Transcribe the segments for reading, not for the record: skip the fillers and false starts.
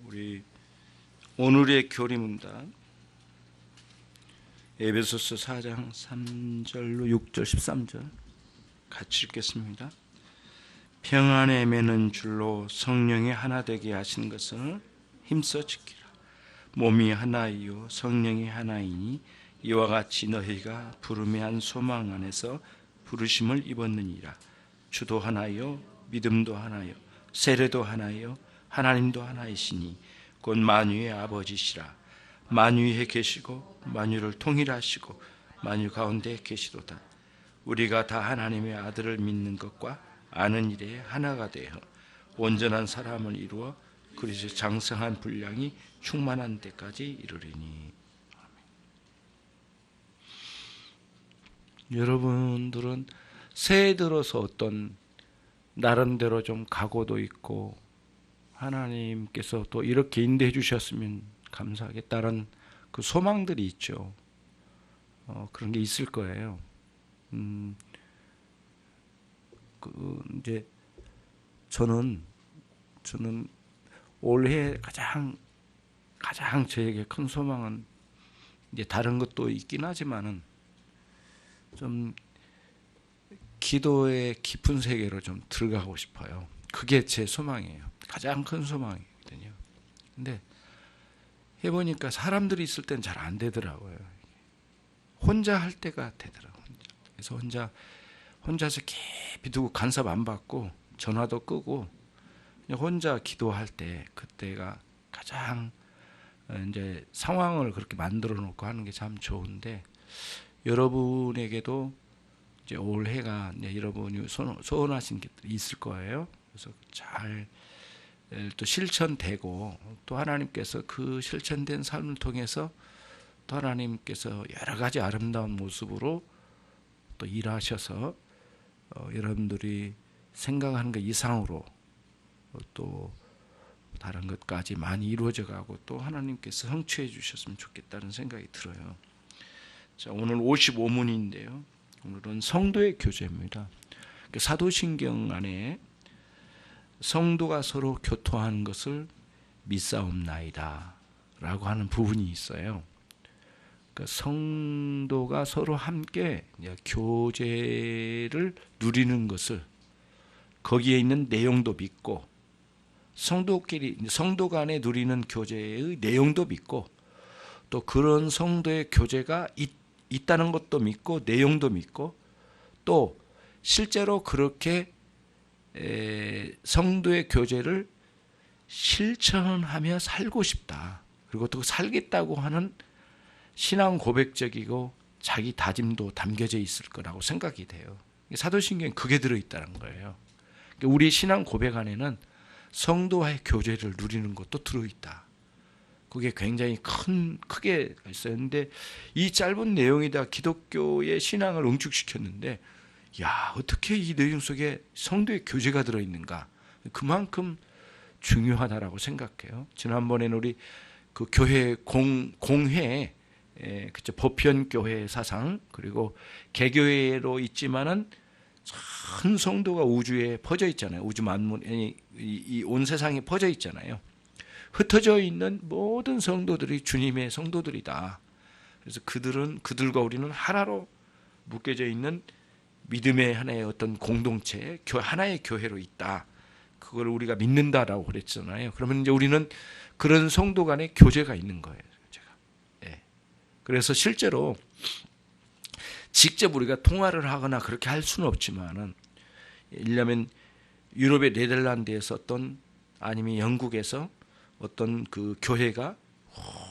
우리 오늘의 교리문답 에베소서 4장 3절로 6절 13절 같이 읽겠습니다. 평안에 매는 줄로 성령이 하나 되게 하신 것을 힘써 지키라. 몸이 하나이요 성령이 하나이니 이와 같이 너희가 부름의 한 소망 안에서 부르심을 입었느니라. 주도 하나요 믿음도 하나요 세례도 하나요 하나님도 하나이시니 곧 만유의 아버지시라. 만유에 계시고 만유를 통일하시고 만유 가운데 계시도다. 우리가 다 하나님의 아들을 믿는 것과 아는 일에 하나가 되어 온전한 사람을 이루어 그리스도의 장성한 분량이 충만한 데까지 이르리니. 여러분들은 새해 들어서 어떤 나름대로 좀 각오도 있고 하나님께서 또 이렇게 인도해 주셨으면 감사하겠다는 그 소망들이 있죠. 그런 게 있을 거예요. 이제 저는 올해 가장 저에게 큰 소망은 이제 다른 것도 있긴 하지만은 좀 기도의 깊은 세계로 좀 들어가고 싶어요. 그게 제 소망이에요. 가장 큰 소망이거든요. 근데 해보니까 사람들이 있을 땐 잘 안 되더라고요. 혼자 할 때가 되더라고요. 그래서 혼자서 깊이 두고 간섭 안 받고 전화도 끄고 혼자 기도할 때 그때가 가장 이제 상황을 그렇게 만들어 놓고 하는 게 참 좋은데, 여러분에게도 이제 올해가 이제 여러분이 소원하신 게 있을 거예요. 그래서 잘 또 실천되고 또 하나님께서 그 실천된 삶을 통해서 또 하나님께서 여러 가지 아름다운 모습으로 또 일하셔서 여러분들이 생각하는 것 이상으로 또 다른 것까지 많이 이루어져 가고 또 하나님께서 성취해 주셨으면 좋겠다는 생각이 들어요. 자, 오늘 55문인데요. 오늘은 성도의 교제입니다. 사도신경 안에 성도가 서로 교통하는 것을 믿사옵나이다 라고 하는 부분이 있어요. 성도가 서로 함께 교제를 누리는 것을, 거기에 있는 내용도 믿고 성도 간에 누리는 교제의 내용도 믿고 또 그런 성도의 교제가 있다는 것도 믿고 내용도 믿고 또 실제로 그렇게 성도의 교제를 실천하며 살고 싶다. 그리고 또 살겠다고 하는 신앙 고백적이고 자기 다짐도 담겨져 있을 거라고 생각이 돼요. 사도신경에 그게 들어있다는 거예요. 우리 신앙 고백 안에는 성도와의 교제를 누리는 것도 들어있다. 그게 굉장히 크게 있어요. 그런데 이 짧은 내용이다 기독교의 신앙을 응축시켰는데, 야, 어떻게 이 내용 속에 성도의 교제가 들어있는가? 그만큼 중요하다라고 생각해요. 지난번에는 우리 그 교회 공회, 그쵸, 보편교회 사상, 그리고 개교회로 있지만은 전 성도가 우주에 퍼져 있잖아요. 우주 만물, 이 온 세상에 퍼져 있잖아요. 흩어져 있는 모든 성도들이 주님의 성도들이다. 그래서 그들과 우리는 하나로 묶여져 있는 믿음의 하나의 어떤 공동체, 하나의 교회로 있다. 그걸 우리가 믿는다라고 그랬잖아요. 그러면 이제 우리는 그런 성도 간의 교제가 있는 거예요. 제가. 예. 그래서 실제로 직접 우리가 통화를 하거나 그렇게 할 수는 없지만은, 이려면 유럽의 네덜란드에서 아니면 영국에서 어떤 그 교회가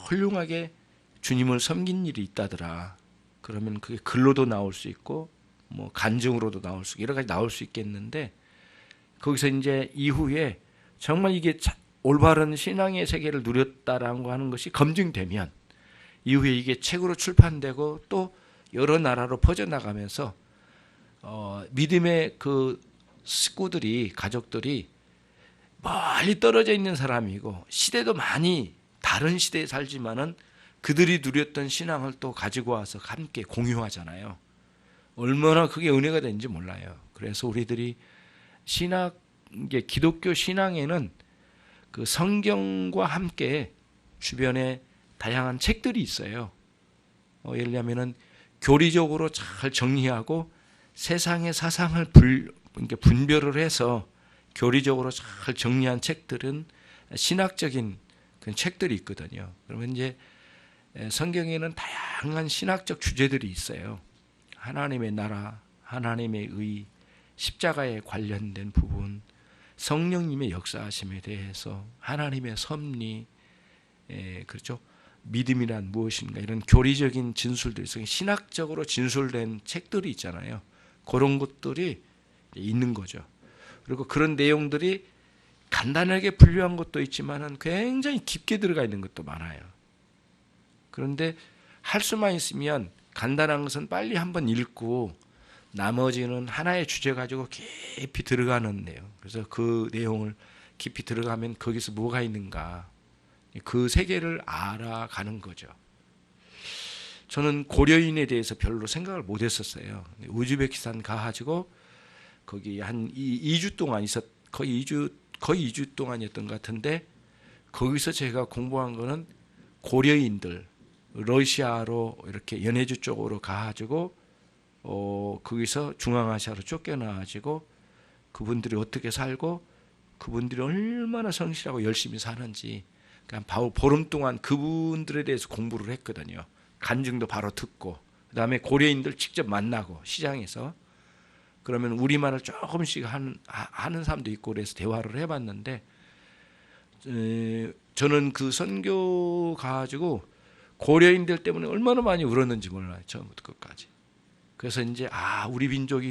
훌륭하게 주님을 섬긴 일이 있다더라. 그러면 그게 글로도 나올 수 있고 뭐 간증으로도 나올 수, 여러 가지 나올 수 있겠는데, 거기서 이제 이후에 정말 이게 올바른 신앙의 세계를 누렸다라고 하는 것이 검증되면 이후에 이게 책으로 출판되고 또 여러 나라로 퍼져나가면서 믿음의 그 식구들이, 가족들이 멀리 떨어져 있는 사람이고 시대도 많이 다른 시대에 살지만은 그들이 누렸던 신앙을 또 가지고 와서 함께 공유하잖아요. 얼마나 그게 은혜가 되는지 몰라요. 그래서 우리들이 기독교 신앙에는 그 성경과 함께 주변에 다양한 책들이 있어요. 예를 들면은 교리적으로 잘 정리하고 세상의 사상을 분별을 해서 교리적으로 잘 정리한 책들은 신학적인 그런 책들이 있거든요. 그러면 이제 성경에는 다양한 신학적 주제들이 있어요. 하나님의 나라, 하나님의 의, 십자가에 관련된 부분, 성령님의 역사하심에 대해서 하나님의 섭리, 그렇죠? 믿음이란 무엇인가 이런 교리적인 진술들이 신학적으로 진술된 책들이 있잖아요. 그런 것들이 있는 거죠. 그리고 그런 내용들이 간단하게 분류한 것도 있지만은 굉장히 깊게 들어가 있는 것도 많아요. 그런데 할 수만 있으면 간단한 것은 빨리 한번 읽고 나머지는 하나의 주제 가지고 깊이 들어가는 내용. 그래서 그 내용을 깊이 들어가면 거기서 뭐가 있는가 그 세계를 알아가는 거죠. 저는 고려인에 대해서 별로 생각을 못 했었어요. 우즈베키스탄 가가지고 거기 한 2주 동안 거의 2주 동안이었던 것 같은데 거기서 제가 공부한 거는 고려인들 러시아로 이렇게 연해주 쪽으로 가가지고 거기서 중앙아시아로 쫓겨나가지고 그분들이 어떻게 살고 그분들이 얼마나 성실하고 열심히 사는지 그러니까 보름 동안 그분들에 대해서 공부를 했거든요. 간증도 바로 듣고 그다음에 고려인들 직접 만나고 시장에서 그러면 우리말을 조금씩 하는 사람도 있고 그래서 대화를 해봤는데 저는 그 선교 가지고 고려인들 때문에 얼마나 많이 울었는지 몰라요. 처음부터 끝까지. 그래서 이제 우리 민족이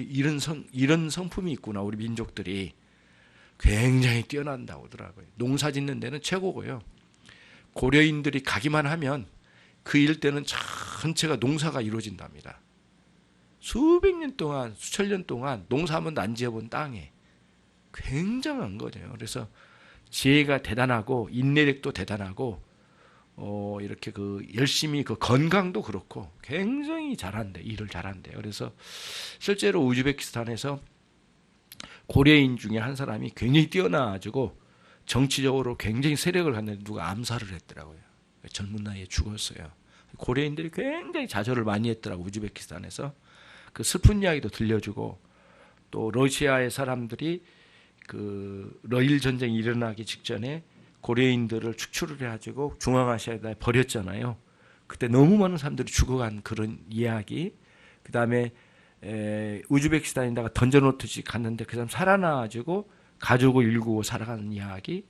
이런 성품이 있구나. 우리 민족들이 굉장히 뛰어난다고 하더라고요. 농사 짓는 데는 최고고요. 고려인들이 가기만 하면 그 일대는 전체가 농사가 이루어진답니다. 수백 년 동안 수천 년 동안 농사 한 번도 안 지어본 땅에 굉장한 거죠. 그래서 지혜가 대단하고 인내력도 대단하고 이렇게 열심히 건강도 그렇고 굉장히 잘한대 일을 잘한대요. 그래서 실제로 우즈베키스탄에서 고려인 중에 한 사람이 굉장히 뛰어나가지고 정치적으로 굉장히 세력을 갖는데 누가 암살을 했더라고요. 젊은 나이에 죽었어요. 고려인들이 굉장히 자절을 많이 했더라고 우즈베키스탄에서. 그 슬픈 이야기도 들려주고 또 러시아의 사람들이 그 러일 전쟁이 일어나기 직전에 고려인들을 축출을 해가지고 중앙아시아에다 버렸잖아요. 그때 너무 많은 사람들이 죽어간 그런 이야기. 그 다음에 우즈베키스탄에다가 던져놓듯이 갔는데 그 사람 살아나가지고 가족을 일구고 살아가는 이야기.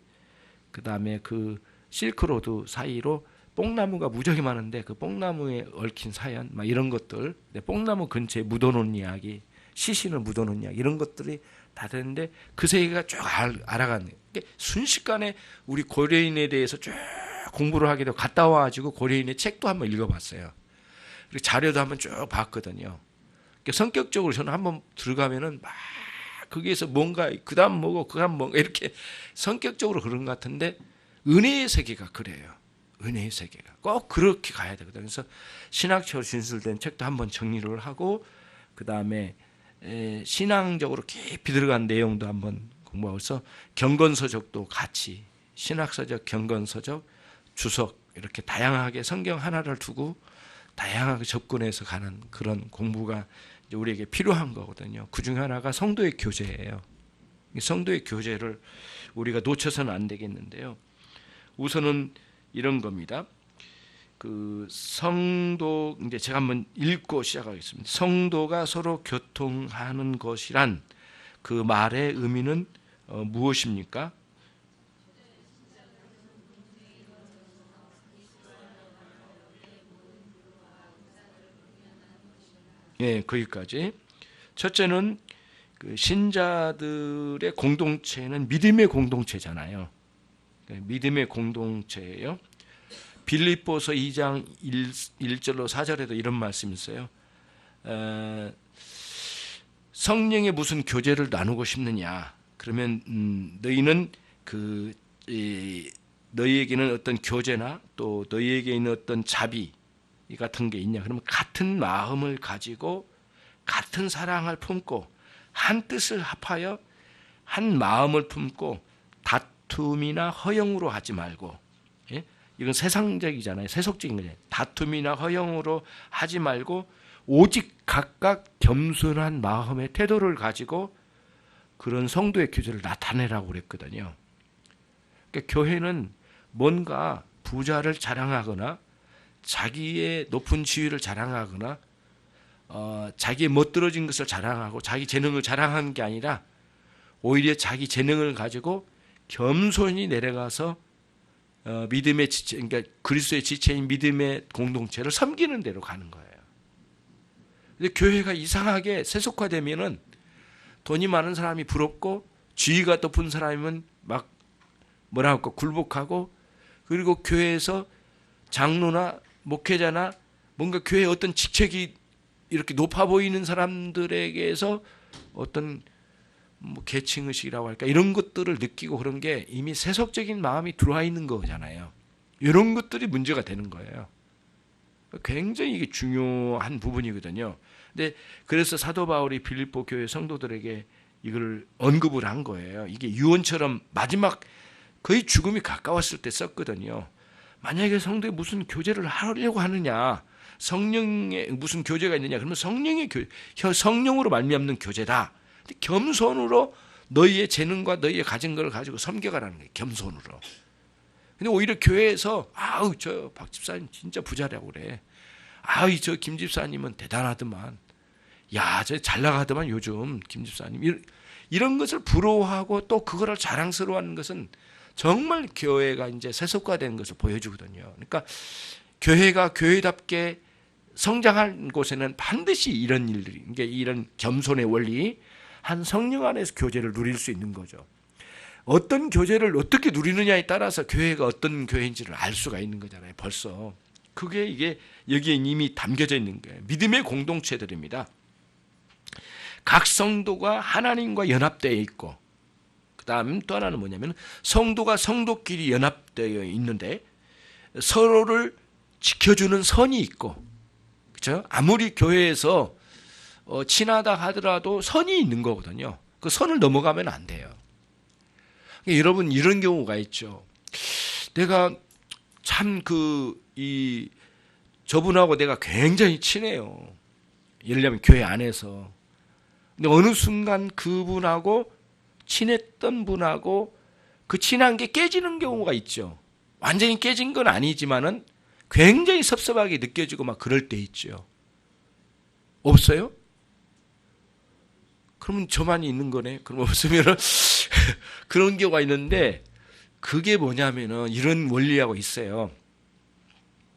그 다음에 그 실크로드 사이로 뽕나무가 무지하게 많은데 그 뽕나무에 얽힌 사연, 막 이런 것들, 뽕나무 근처에 묻어놓은 이야기, 시신을 묻어놓은 이야기 이런 것들이 다 되는데 그 세계가 쭉 알아가는. 순식간에 우리 고려인에 대해서 쭉 공부를 하게 되고 갔다 와가지고 고려인의 책도 한번 읽어봤어요. 그리고 자료도 한번 쭉 봤거든요. 성격적으로 저는 한번 들어가면은 막 거기에서 뭔가 그다음 뭐고 그다음 뭔가 이렇게 성격적으로 그런 것 같은데 은혜의 세계가 그래요. 은혜의 세계가 꼭 그렇게 가야 되거든요. 그래서 신학적으로 진술된 책도 한번 정리를 하고 그 다음에 신앙적으로 깊이 들어간 내용도 한번 공부하고서 경건서적도 같이 신학서적, 경건서적, 주석 이렇게 다양하게 성경 하나를 두고 다양하게 접근해서 가는 그런 공부가 이제 우리에게 필요한 거거든요. 그 중에 하나가 성도의 교제예요. 성도의 교제를 우리가 놓쳐서는 안 되겠는데요. 우선은 이런 겁니다. 그 성도 이제 제가 한번 읽고 시작하겠습니다. 성도가 서로 교통하는 것이란 그 말의 의미는 무엇입니까? 예, 거기까지. 첫째는 그 신자들의 공동체는 믿음의 공동체잖아요. 믿음의 공동체예요. 빌립보서 2장 1절로 4절에도 이런 말씀이 있어요. 성령의 무슨 교제를 나누고 싶느냐? 그러면 너희는 너희에게는 어떤 교제나 또 너희에게 있는 어떤 자비 같은 게 있냐? 그러면 같은 마음을 가지고 같은 사랑을 품고 한 뜻을 합하여 한 마음을 품고 다툼이나 허영으로 하지 말고, 예? 이건 세상적이잖아요. 세속적인 거잖아요. 다툼이나 허영으로 하지 말고 오직 각각 겸손한 마음의 태도를 가지고 그런 성도의 교제를 나타내라고 그랬거든요. 그러니까 교회는 뭔가 부자를 자랑하거나 자기의 높은 지위를 자랑하거나 자기의 멋들어진 것을 자랑하고 자기 재능을 자랑하는 게 아니라 오히려 자기 재능을 가지고 겸손히 내려가서 믿음의 지체, 그러니까 그리스도의 지체인 믿음의 공동체를 섬기는 대로 가는 거예요. 근데 교회가 이상하게 세속화되면은 돈이 많은 사람이 부럽고 지위가 높은 사람은 막 뭐라고 굴복하고, 그리고 교회에서 장로나 목회자나 뭔가 교회의 어떤 직책이 이렇게 높아 보이는 사람들에게서 어떤 뭐 계층의식이라고 할까 이런 것들을 느끼고 그런 게 이미 세속적인 마음이 들어와 있는 거잖아요. 이런 것들이 문제가 되는 거예요. 굉장히 이게 중요한 부분이거든요. 근데 그래서 사도 바울이 빌립보 교회 성도들에게 이걸 언급을 한 거예요. 이게 유언처럼 마지막 거의 죽음이 가까웠을 때 썼거든요. 만약에 성도에 무슨 교제를 하려고 하느냐, 성령의 무슨 교제가 있느냐, 그러면 성령으로 말미암는 교제다. 겸손으로 너희의 재능과 너희의 가진 걸 가지고 섬겨가라는 거예요. 겸손으로. 근데 오히려 교회에서 아우 저 박 집사님 진짜 부자라고 그래. 아우 저 김 집사님은 대단하더만. 야, 저 잘 나가더만 요즘 김 집사님. 이런 것을 부러워하고 또 그거를 자랑스러워하는 것은 정말 교회가 이제 세속화된 것을 보여주거든요. 그러니까 교회가 교회답게 성장한 곳에는 반드시 이런 일들이, 그러니까 이런 겸손의 원리, 한 성령 안에서 교제를 누릴 수 있는 거죠. 어떤 교제를 어떻게 누리느냐에 따라서 교회가 어떤 교회인지를 알 수가 있는 거잖아요. 벌써 그게 이게 여기에 이미 담겨져 있는 거예요. 믿음의 공동체들입니다. 각 성도가 하나님과 연합되어 있고, 그 다음 또 하나는 뭐냐면 성도가 성도끼리 연합되어 있는데 서로를 지켜주는 선이 있고, 그렇죠? 아무리 교회에서 친하다 하더라도 선이 있는 거거든요. 그 선을 넘어가면 안 돼요. 그러니까 여러분 이런 경우가 있죠. 내가 참 저분하고 내가 굉장히 친해요. 예를 들면 교회 안에서. 근데 어느 순간 그분하고 친했던 분하고 그 친한 게 깨지는 경우가 있죠. 완전히 깨진 건 아니지만은 굉장히 섭섭하게 느껴지고 막 그럴 때 있죠. 없어요? 그러면 저만 있는 거네. 그럼 없으면은 그런 경우가 있는데, 그게 뭐냐면은 이런 원리하고 있어요.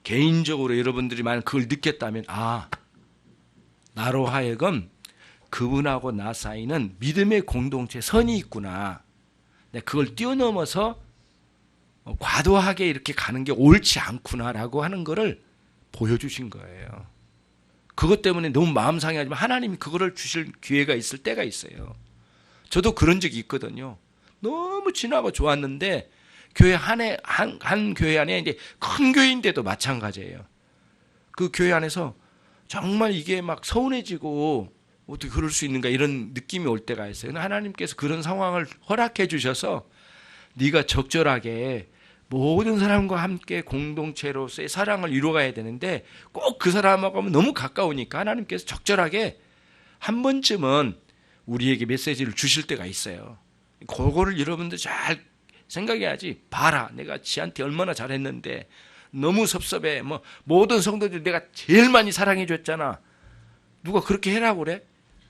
개인적으로 여러분들이 만약 그걸 느꼈다면, 나로 하여금 그분하고 나 사이는 믿음의 공동체 선이 있구나. 그걸 뛰어넘어서 과도하게 이렇게 가는 게 옳지 않구나라고 하는 거를 보여주신 거예요. 그것 때문에 너무 마음 상해하지만 하나님이 그거를 주실 기회가 있을 때가 있어요. 저도 그런 적이 있거든요. 너무 친하고 좋았는데 교회 한 교회 안에 이제 큰 교회인데도 마찬가지예요. 그 교회 안에서 정말 이게 막 서운해지고 어떻게 그럴 수 있는가 이런 느낌이 올 때가 있어요. 하나님께서 그런 상황을 허락해 주셔서 네가 적절하게 모든 사람과 함께 공동체로서의 사랑을 이루어가야 되는데 꼭 그 사람하고 너무 가까우니까 하나님께서 적절하게 한 번쯤은 우리에게 메시지를 주실 때가 있어요. 그거를 여러분들 잘 생각해야지. 봐라, 내가 지한테 얼마나 잘했는데 너무 섭섭해. 뭐 모든 성도들 내가 제일 많이 사랑해 줬잖아. 누가 그렇게 해라고 그래?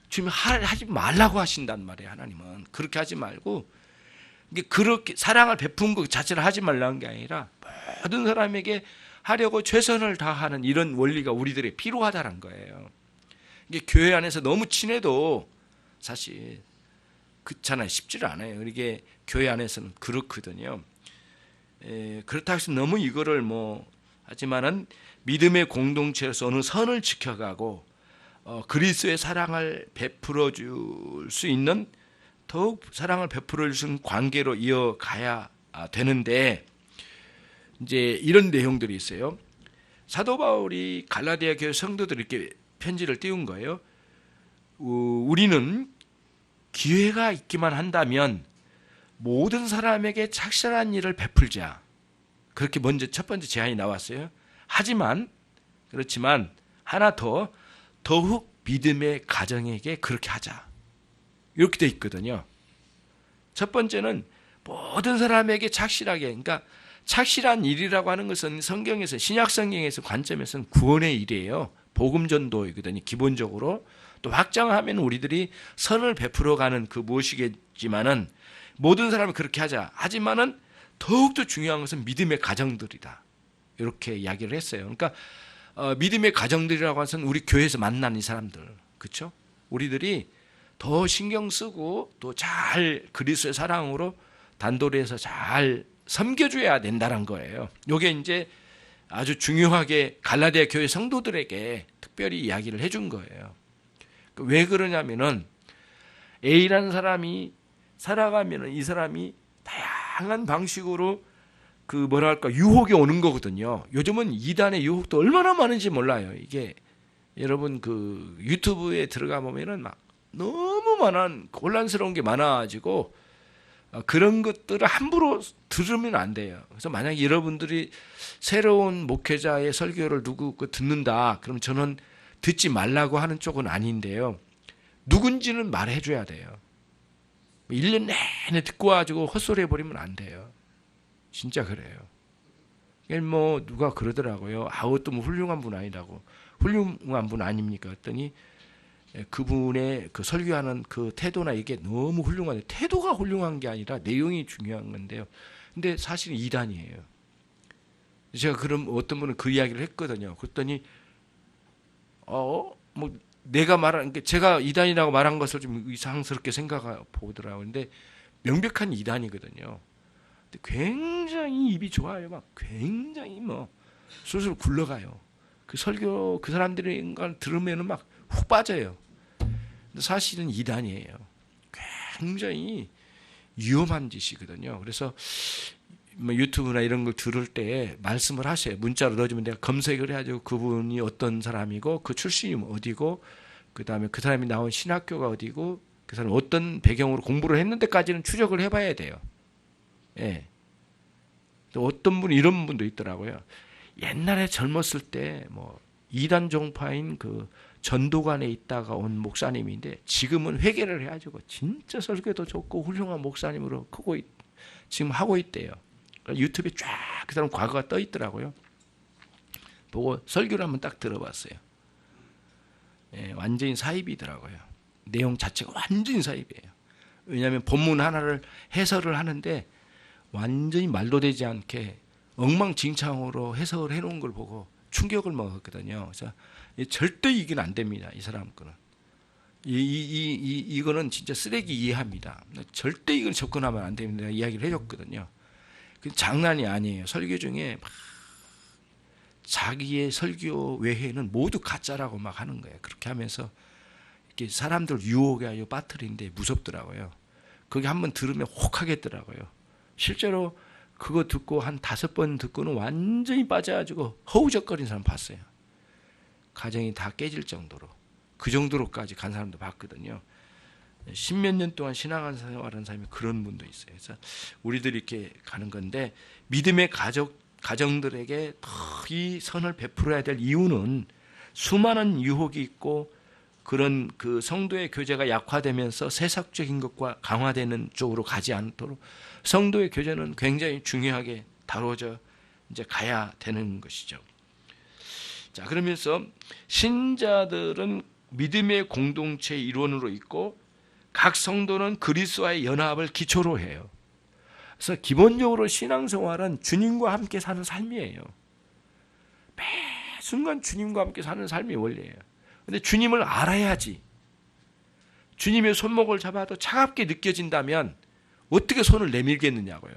지금 하지 말라고 하신단 말이에요. 하나님은 그렇게 하지 말고, 그렇게 사랑을 베푼 것 자체를 하지 말라는 게 아니라 모든 사람에게 하려고 최선을 다하는 이런 원리가 우리들에게 필요하다는 거예요. 이게 교회 안에서 너무 친해도 사실 그렇잖아요. 쉽지를 않아요. 이게 교회 안에서는 그렇거든요. 그렇다고 해서 너무 이거를 하지만은 믿음의 공동체로서 어느 선을 지켜가고 그리스도의 사랑을 베풀어 줄 수 있는, 더욱 사랑을 베풀어 주는 관계로 이어가야 되는데, 이제 이런 내용들이 있어요. 사도 바울이 갈라디아 교회 성도들에게 편지를 띄운 거예요. 우리는 기회가 있기만 한다면 모든 사람에게 착실한 일을 베풀자. 그렇게 먼저 첫 번째 제안이 나왔어요. 그렇지만 하나 더, 더욱 믿음의 가정에게 그렇게 하자. 이렇게 돼 있거든요. 첫 번째는 모든 사람에게 착실하게, 그러니까 착실한 일이라고 하는 것은 성경에서, 신약 성경에서 관점에서는 구원의 일이에요. 복음 전도이거든요. 기본적으로. 또 확장하면 우리들이 선을 베풀어가는 그 무엇이겠지만은 모든 사람이 그렇게 하자. 하지만은 더욱더 중요한 것은 믿음의 가정들이다. 이렇게 이야기를 했어요. 그러니까 믿음의 가정들이라고 해서는 우리 교회에서 만난 이 사람들, 그렇죠? 우리들이 더 신경 쓰고 또 잘 그리스도의 사랑으로 단도리에서 잘 섬겨줘야 된다는 거예요. 이게 이제 아주 중요하게 갈라디아 교회 성도들에게 특별히 이야기를 해준 거예요. 왜 그러냐면은 A라는 사람이 살아가면은 이 사람이 다양한 방식으로 그 뭐랄까 유혹이 오는 거거든요. 요즘은 이단의 유혹도 얼마나 많은지 몰라요. 이게 여러분 그 유튜브에 들어가 보면은 막 너무 혼란스러운 게 많아지고 그런 것들을 함부로 들으면 안 돼요. 그래서 만약에 여러분들이 새로운 목회자의 설교를 누구 듣는다, 그럼 저는 듣지 말라고 하는 쪽은 아닌데요. 누군지는 말해줘야 돼요. 1년 내내 듣고 와가지고 헛소리 해버리면 안 돼요. 진짜 그래요. 뭐 누가 그러더라고요. 그것도 뭐 훌륭한 분 아니라고. 훌륭한 분 아닙니까? 했더니 그분의 그 설교하는 그 태도나 이게 너무 훌륭하대요. 태도가 훌륭한 게 아니라 내용이 중요한 건데요. 근데 사실은 이단이에요. 제가 그럼 어떤 분은 그 이야기를 했거든요. 그랬더니 뭐 내가 말한 게 제가 이단이라고 말한 것을 좀 이상스럽게 생각하고 보더라고요. 근데 명백한 이단이거든요. 근데 굉장히 입이 좋아요. 막 굉장히 뭐 술술 굴러가요. 그 설교 그 사람들이 걸 들으면은 막 훅 빠져요. 근데 사실은 이단이에요. 굉장히 위험한 짓이거든요. 그래서 뭐 유튜브나 이런 걸 들을 때 말씀을 하세요. 문자로 넣어주면 내가 검색을 해가지고 그분이 어떤 사람이고 그 출신이 어디고 그 다음에 그 사람이 나온 신학교가 어디고 그 사람이 어떤 배경으로 공부를 했는데까지는 추적을 해봐야 돼요. 예. 또 어떤 분이 이런 분도 있더라고요. 옛날에 젊었을 때 뭐 이단 종파인 그 전도관에 있다가 온 목사님인데 지금은 회개를 해가지고 진짜 설교도 좋고 훌륭한 목사님으로 크고 지금 하고 있대요. 유튜브에 쫙 그 사람 과거가 떠 있더라고요. 보고 설교를 한번 딱 들어봤어요. 예, 완전히 사입이더라고요. 내용 자체가 완전히 사입이에요. 왜냐하면 본문 하나를 해설을 하는데 완전히 말도 되지 않게 엉망진창으로 해석을 해놓은 걸 보고 충격을 먹었거든요. 그래서 절대 이기는 안 됩니다. 이 사람 거는. 이거는 진짜 쓰레기 이해합니다. 절대 이건 접근하면 안 됩니다. 내가 이야기를 해줬거든요. 장난이 아니에요. 설교 중에 막 자기의 설교 외에는 모두 가짜라고 막 하는 거예요. 그렇게 하면서 이렇게 사람들 유혹에 하여 빠뜨리는데 무섭더라고요. 그게 한번 들으면 혹하겠더라고요. 실제로 그거 듣고 한 5번 듣고는 완전히 빠져가지고 허우적거리는 사람 봤어요. 가정이 다 깨질 정도로. 그 정도로까지 간 사람도 봤거든요. 10몇 년 동안 신앙생활하는 사람이 그런 분도 있어요. 그래서 우리들이 이렇게 가는 건데 믿음의 가정들에게 더 이 선을 베풀어야 될 이유는 수많은 유혹이 있고 그런 그 성도의 교제가 약화되면서 세속적인 것과 강화되는 쪽으로 가지 않도록 성도의 교제는 굉장히 중요하게 다뤄져 이제 가야 되는 것이죠. 자, 그러면서 신자들은 믿음의 공동체의 일원으로 있고 각 성도는 그리스도와의 연합을 기초로 해요. 그래서 기본적으로 신앙생활은 주님과 함께 사는 삶이에요. 매 순간 주님과 함께 사는 삶이 원리예요. 근데 주님을 알아야지. 주님의 손목을 잡아도 차갑게 느껴진다면 어떻게 손을 내밀겠느냐고요.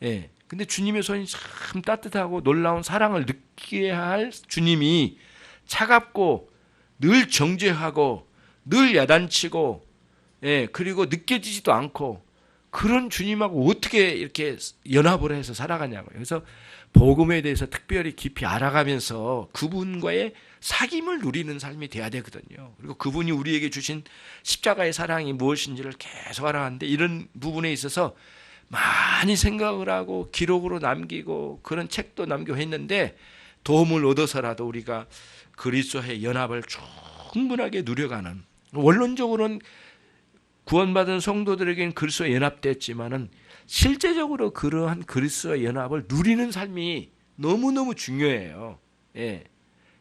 예. 근데 주님의 손이 참 따뜻하고 놀라운 사랑을 느끼게 할 주님이 차갑고 늘 정죄하고 늘 야단치고 예, 그리고 느껴지지도 않고 그런 주님하고 어떻게 이렇게 연합을 해서 살아가냐고요. 그래서 복음에 대해서 특별히 깊이 알아가면서 그분과의 사귐을 누리는 삶이 돼야 되거든요. 그리고 그분이 우리에게 주신 십자가의 사랑이 무엇인지를 계속 알아가는데 이런 부분에 있어서 많이 생각을 하고 기록으로 남기고 그런 책도 남기고 했는데 도움을 얻어서라도 우리가 그리스도의 연합을 충분하게 누려가는, 원론적으로는 구원받은 성도들에게는 그리스도와 연합됐지만은 실제적으로 그러한 그리스도와 연합을 누리는 삶이 너무너무 중요해요. 예.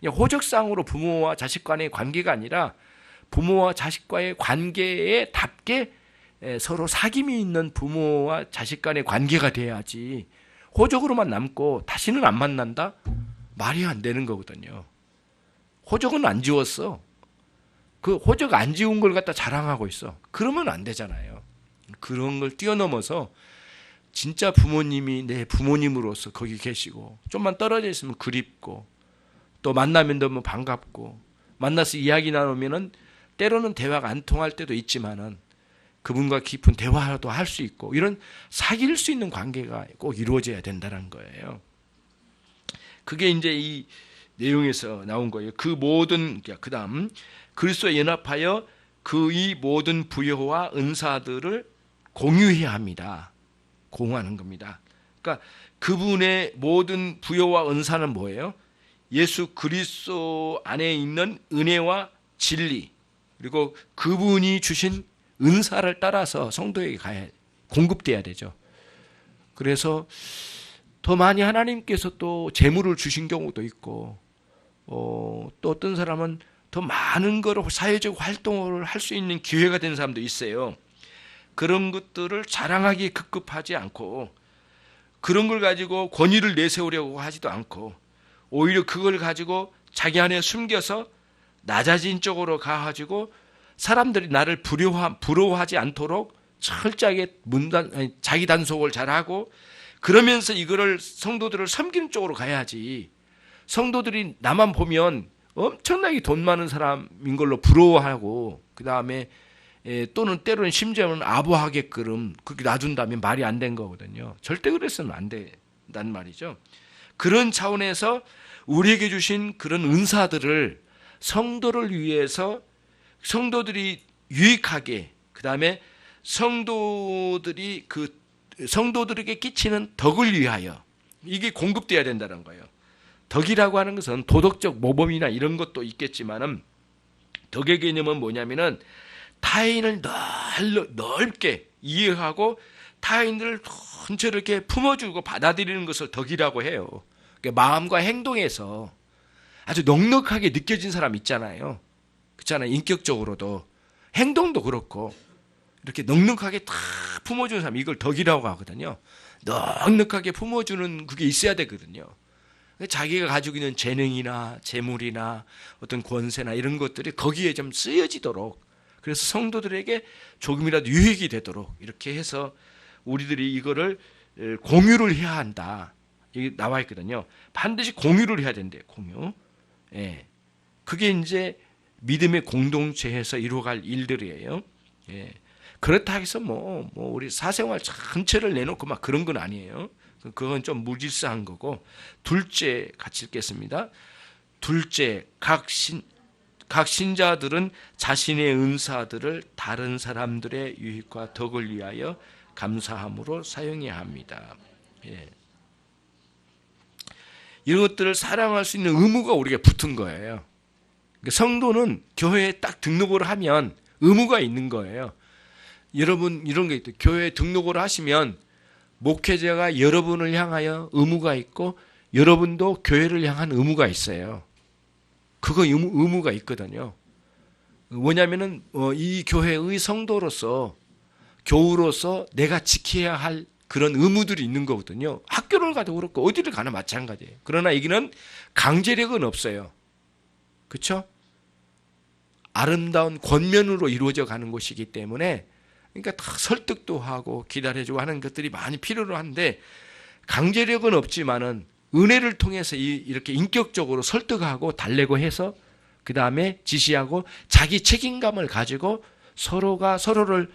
호적상으로 부모와 자식 간의 관계가 아니라 부모와 자식과의 관계에 답게 서로 사귐이 있는 부모와 자식 간의 관계가 돼야지 호적으로만 남고 다시는 안 만난다? 말이 안 되는 거거든요. 호적은 안 지웠어. 그 호적 안 지운 걸 갖다 자랑하고 있어. 그러면 안 되잖아요. 그런 걸 뛰어넘어서 진짜 부모님이 내 부모님으로서 거기 계시고 좀만 떨어져 있으면 그립고 또 만나면 너무 반갑고 만나서 이야기 나누면은 때로는 대화가 안 통할 때도 있지만은 그분과 깊은 대화도 할 수 있고 이런 사귈 수 있는 관계가 꼭 이루어져야 된다는 거예요. 그게 이제 이 내용에서 나온 거예요. 그 모든, 그 다음 그리스도에 연합하여 그 이 모든 부여와 은사들을 공유해야 합니다. 공유하는 겁니다. 그러니까 그분의 모든 부여와 은사는 뭐예요? 예수 그리스도 안에 있는 은혜와 진리, 그리고 그분이 주신 은사를 따라서 성도에게 공급돼야 되죠. 그래서 더 많이 하나님께서 또 재물을 주신 경우도 있고, 또 어떤 사람은 더 많은 거로 사회적 활동을 할 수 있는 기회가 된 사람도 있어요. 그런 것들을 자랑하기 급급하지 않고 그런 걸 가지고 권위를 내세우려고 하지도 않고 오히려 그걸 가지고 자기 안에 숨겨서 낮아진 쪽으로 가가지고 사람들이 나를 부러워하지 않도록 철저하게 자기 단속을 잘하고 그러면서 이거를 성도들을 섬기는 쪽으로 가야지. 성도들이 나만 보면 엄청나게 돈 많은 사람인 걸로 부러워하고 그 다음에 또는 때로는 심지어는 아부하게끔 그렇게 놔둔다면 말이 안 된 거거든요. 절대 그랬으면 안 된다는 말이죠. 그런 차원에서 우리에게 주신 그런 은사들을 성도를 위해서 성도들이 유익하게 그 다음에 성도들에게 끼치는 덕을 위하여 이게 공급돼야 된다는 거예요. 덕이라고 하는 것은 도덕적 모범이나 이런 것도 있겠지만은 덕의 개념은 뭐냐면은 타인을 넓게 이해하고 타인들을 전체를 이렇게 품어주고 받아들이는 것을 덕이라고 해요. 그러니까 마음과 행동에서 아주 넉넉하게 느껴진 사람 있잖아요. 그렇잖아요. 인격적으로도 행동도 그렇고 이렇게 넉넉하게 다 품어주는 사람, 이걸 덕이라고 하거든요. 넉넉하게 품어주는 그게 있어야 되거든요. 자기가 가지고 있는 재능이나 재물이나 어떤 권세나 이런 것들이 거기에 좀 쓰여지도록, 그래서 성도들에게 조금이라도 유익이 되도록 이렇게 해서 우리들이 이거를 공유를 해야 한다. 여기 나와 있거든요. 반드시 공유를 해야 된대요. 공유. 예. 그게 이제 믿음의 공동체에서 이루어갈 일들이에요. 예. 그렇다 해서 우리 사생활 전체를 내놓고 막 그런 건 아니에요. 그건 좀 무질서한 거고. 둘째, 같이 읽겠습니다. 둘째, 각 신자들은 자신의 은사들을 다른 사람들의 유익과 덕을 위하여 감사함으로 사용해야 합니다. 예. 이런 것들을 사랑할 수 있는 의무가 우리에게 붙은 거예요. 성도는 교회에 딱 등록을 하면 의무가 있는 거예요. 여러분 이런 게 있죠. 교회에 등록을 하시면 목회자가 여러분을 향하여 의무가 있고 여러분도 교회를 향한 의무가 있어요. 그거 의무가 있거든요. 뭐냐면은 이 교회의 성도로서 교우로서 내가 지켜야 할 그런 의무들이 있는 거거든요. 학교를 가도 그렇고 어디를 가나 마찬가지예요. 그러나 여기는 강제력은 없어요. 그렇죠? 아름다운 권면으로 이루어져 가는 것이기 때문에 그러니까 다 설득도 하고 기다려주고 하는 것들이 많이 필요로 한데 강제력은 없지만은 은혜를 통해서 이렇게 인격적으로 설득하고 달래고 해서 그 다음에 지시하고 자기 책임감을 가지고 서로가 서로를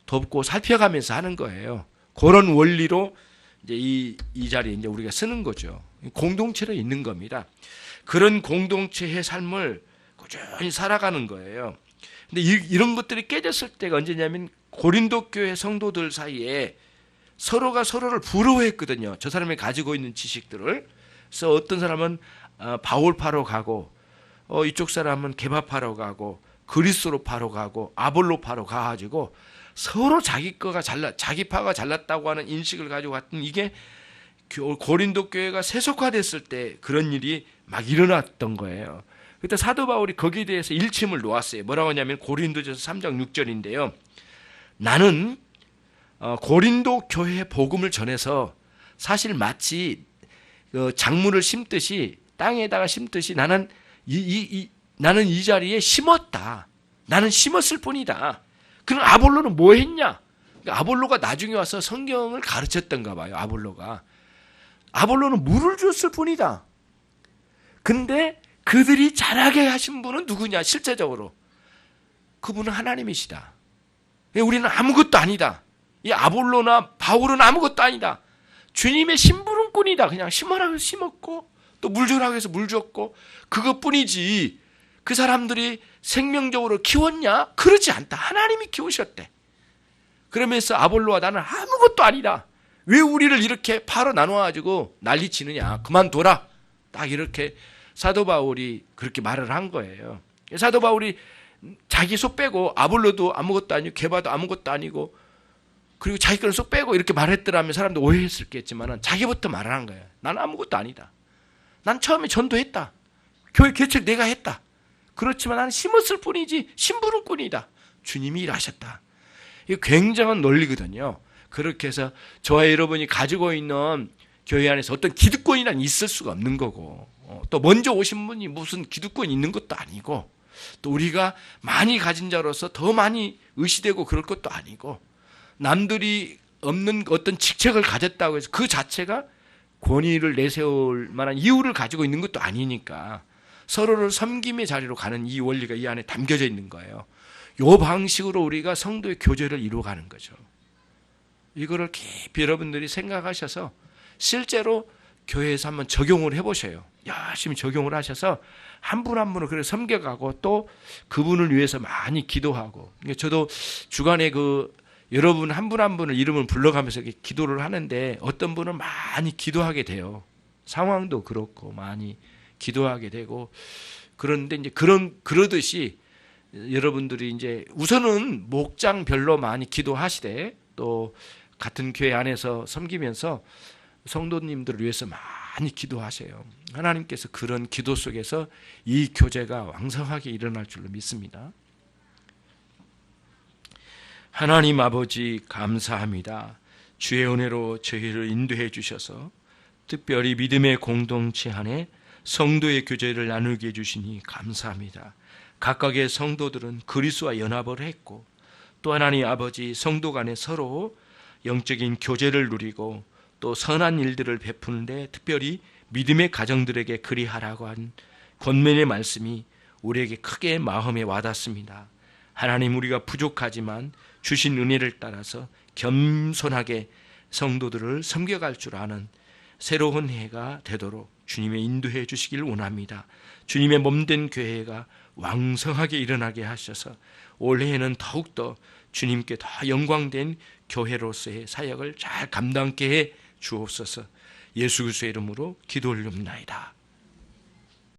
돕고 살펴가면서 하는 거예요. 그런 원리로 이제 이 자리에 이제 우리가 쓰는 거죠. 공동체로 있는 겁니다. 그런 공동체의 삶을 꾸준히 살아가는 거예요. 근데 이런 것들이 깨졌을 때가 언제냐면 고린도 교회 성도들 사이에 서로가 서로를 부러워했거든요. 저 사람이 가지고 있는 지식들을. 그래서 어떤 사람은 바울파로 가고 이쪽 사람은 게바파로 가고 그리스도파로 가고 아볼로파로 가가지고 서로 자기 파가 잘났다고 하는 인식을 가지고 갔던 이게 고린도 교회가 세속화됐을 때 그런 일이 막 일어났던 거예요. 그때 사도 바울이 거기에 대해서 일침을 놓았어요. 뭐라고 하냐면 고린도전서 3장 6절인데요. 나는 고린도 교회의 복음을 전해서 사실 마치 작물을 심듯이 땅에다가 심듯이 나는 이 자리에 심었다. 나는 심었을 뿐이다. 그럼 아볼로는 뭐 했냐? 아볼로가 나중에 와서 성경을 가르쳤던가 봐요. 아볼로는 물을 줬을 뿐이다. 근데 그들이 자라게 하신 분은 누구냐? 실제적으로 그분은 하나님이시다. 우리는 아무것도 아니다. 이 아볼로나 바울은 아무것도 아니다. 주님의 심부름꾼이다. 그냥 심으라고 해서 심었고 또 물 주라고 해서 물 줬고 그것뿐이지. 그 사람들이 생명적으로 키웠냐? 그렇지 않다. 하나님이 키우셨대. 그러면서 아볼로와 나는 아무것도 아니다. 왜 우리를 이렇게 파로 나눠가지고 난리치느냐? 그만둬라. 딱 이렇게 사도 바울이 그렇게 말을 한 거예요. 사도 바울이 자기 속 빼고 아볼로도 아무것도 아니고 게바도 아무것도 아니고 그리고 자기 거를 쏙 빼고 이렇게 말했더라면 사람도 오해했을겠지만 자기부터 말을 한 거예요. 난 아무것도 아니다. 난 처음에 전도했다. 교회 개척 내가 했다. 그렇지만 나는 심었을 뿐이지 심부름꾼이다. 주님이 일하셨다. 이거 굉장한 논리거든요. 그렇게 해서 저와 여러분이 가지고 있는 교회 안에서 어떤 기득권이란 있을 수가 없는 거고 또 먼저 오신 분이 무슨 기득권이 있는 것도 아니고 또 우리가 많이 가진 자로서 더 많이 의시되고 그럴 것도 아니고 남들이 없는 어떤 직책을 가졌다고 해서 그 자체가 권위를 내세울 만한 이유를 가지고 있는 것도 아니니까 서로를 섬김의 자리로 가는 이 원리가 이 안에 담겨져 있는 거예요. 이 방식으로 우리가 성도의 교제를 이루어가는 거죠. 이거를 깊이 여러분들이 생각하셔서 실제로 교회에서 한번 적용을 해보셔요. 열심히 적용을 하셔서 한 분 한 분을 그래 섬겨가고 또 그분을 위해서 많이 기도하고 저도 주간에 여러분 한 분 한 분을 이름을 불러가면서 기도를 하는데 어떤 분은 많이 기도하게 돼요. 상황도 그렇고 많이 기도하게 되고 그런데 이제 그러듯이 여러분들이 이제 우선은 목장별로 많이 기도하시되 또 같은 교회 안에서 섬기면서 성도님들을 위해서 많이 기도하세요. 하나님께서 그런 기도 속에서 이 교제가 왕성하게 일어날 줄로 믿습니다. 하나님 아버지 감사합니다. 주의 은혜로 저희를 인도해 주셔서 특별히 믿음의 공동체 안에 성도의 교제를 나누게 해주시니 감사합니다. 각각의 성도들은 그리스도와 연합을 했고 또 하나님 아버지 성도 간에 서로 영적인 교제를 누리고 또 선한 일들을 베푸는데 특별히 믿음의 가정들에게 그리하라고 한 권면의 말씀이 우리에게 크게 마음에 와닿습니다. 하나님 우리가 부족하지만 주신 은혜를 따라서 겸손하게 성도들을 섬겨갈 줄 아는 새로운 해가 되도록 주님의 인도해 주시길 원합니다. 주님의 몸된 교회가 왕성하게 일어나게 하셔서 올해에는 더욱더 주님께 더 영광된 교회로서의 사역을 잘 감당케 해 주옵소서. 예수 그리스도의 이름으로 기도 올립나이다.